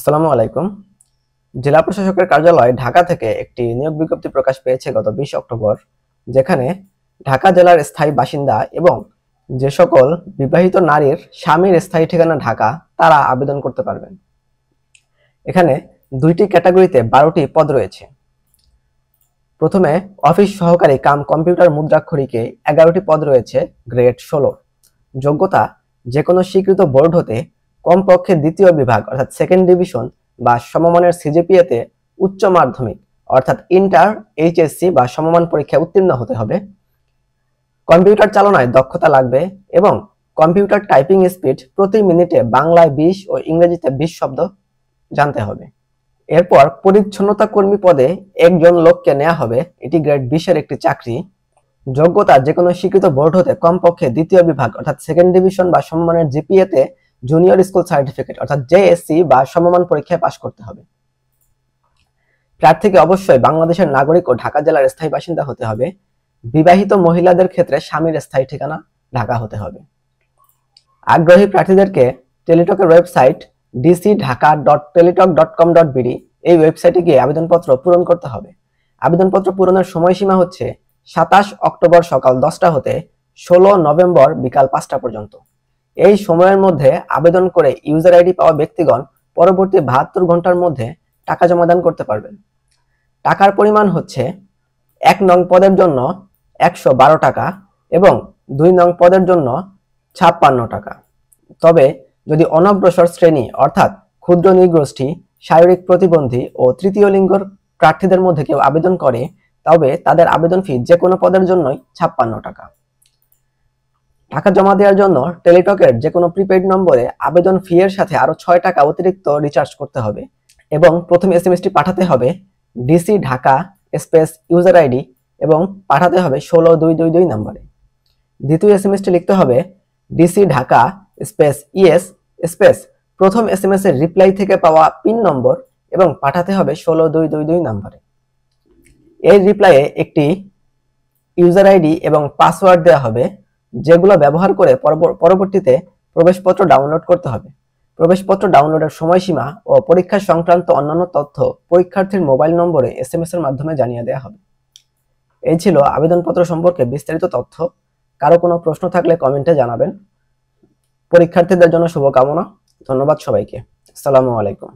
আসসালামু আলাইকুম। জেলা প্রশাসকের কার্যালয় ঢাকা থেকে একটি নিয়োগ বিজ্ঞপ্তি প্রকাশ পেয়েছে গত 20 অক্টোবর, যেখানে ঢাকা জেলার স্থায়ী বাসিন্দা এবং যে সকল বিবাহিত নারীর স্বামীর স্থায়ী ঠিকানা ঢাকা তারা আবেদন করতে পারবেন। এখানে দুইটি ক্যাটাগরিতে 12টি পদ রয়েছে। প্রথমে অফিস সহকারী কাম কম্পিউটার মুদ্রাক্ষরিকে 11টি পদ রয়েছে গ্রেড 16। যোগ্যতা যে কোনো স্বীকৃত বোর্ড হতে কমপক্ষে দ্বিতীয় বিভাগ অর্থাৎ সেকেন্ড ডিভিশন বা সমমানের সিজিপিএতে উচ্চ মাধ্যমিক অর্থাৎ ইন্টার, এইচএসসি বা সমমান পরীক্ষায় উত্তীর্ণ হতে হবে। কম্পিউটার চালনায় দক্ষতা লাগবে এবং কম্পিউটার টাইপিং স্পিড প্রতি মিনিটে বাংলায় 20 ও ইংরেজিতে 20 শব্দ জানতে হবে। এরপর পরিচ্ছন্নতা কর্মী পদে একজন লোককে নেওয়া হবে, এটি গ্রেড 20 এর একটি চাকরি। যোগ্যতা যে কোনো স্বীকৃত বোর্ড হতে কমপক্ষে দ্বিতীয় বিভাগ অর্থাৎ সেকেন্ড ডিভিশন বা সমমানের জিপিএতে জুনিয়র স্কুল সার্টিফিকেট অর্থাৎ জেএসসি বা সমমান পরীক্ষায় পাশ করতে হবে। প্রার্থীকে অবশ্যই বাংলাদেশের নাগরিক ও ঢাকা জেলার স্থায়ী বাসিন্দা হতে হবে। বিবাহিত মহিলাদের ক্ষেত্রে স্বামীর স্থায়ী ঠিকানা ঢাকা হতে হবে। আগ্রহী প্রার্থীদেরকে টেলিটকের ওয়েবসাইট dcdhaka.teletalk.com.bd এই ওয়েবসাইটে গিয়ে আবেদনপত্র পূরণ করতে হবে। আবেদনপত্র পূরণের সময়সীমা হচ্ছে 27 অক্টোবর সকাল 10টা হতে 16 নভেম্বর বিকাল 5টা পর্যন্ত। এই সময়ের মধ্যে আবেদন করে ইউজার আইডি পাওয়া ব্যক্তিগণ পরবর্তী 72 ঘন্টার মধ্যে টাকা জমা দান করতে পারবেন। টাকার পরিমাণ হচ্ছে 1 নং পদের জন্য 112 টাকা এবং 2 নং পদের জন্য 56 টাকা। তবে যদি অনগ্রসর শ্রেণী অর্থাৎ ক্ষুদ্র নৃগোষ্ঠী, শারীরিক প্রতিবন্ধী ও তৃতীয় লিঙ্গের প্রার্থীদের মধ্যে কেউ আবেদন করে তবে তাদের আবেদন ফি যে কোনো পদের জন্যই 56 টাকা। টাকা জমা দেওয়ার জন্য টেলিটকের যে কোনো প্রিপেইড নম্বরে আবেদন ফি এর সাথে আরো 6 টাকা অতিরিক্ত রিচার্জ করতে হবে এবং প্রথম এসএমএসটি পাঠাতে হবে DC Dhaka space user ID এবং পাঠাতে হবে 16222 নম্বরে। দ্বিতীয় এসএমএসটি লিখতে হবে DC Dhaka space ES space প্রথম এসএমএস এর রিপ্লাই থেকে পাওয়া পিন নম্বর এবং পাঠাতে হবে 16222 নম্বরে। এই রিপ্লাইয়ে একটি ইউজার আইডি এবং পাসওয়ার্ড দেওয়া হবে, যেগুলো ব্যবহার করে পরবর্তীতে প্রবেশপত্র ডাউনলোড করতে হবে। প্রবেশপত্র ডাউনলোডের সময়সীমা ও পরীক্ষা সংক্রান্ত অন্যান্য তথ্য পরীক্ষার্থীর মোবাইল নম্বরে এসএমএস এর মাধ্যমে জানিয়ে দেওয়া হবে। এই ছিল আবেদনপত্র সম্পর্কে বিস্তারিত তথ্য। কারো কোনো প্রশ্ন থাকলে কমেন্টে জানাবেন। পরীক্ষার্থীদের জন্য শুভকামনা। ধন্যবাদ সবাইকে। আসসালামু আলাইকুম।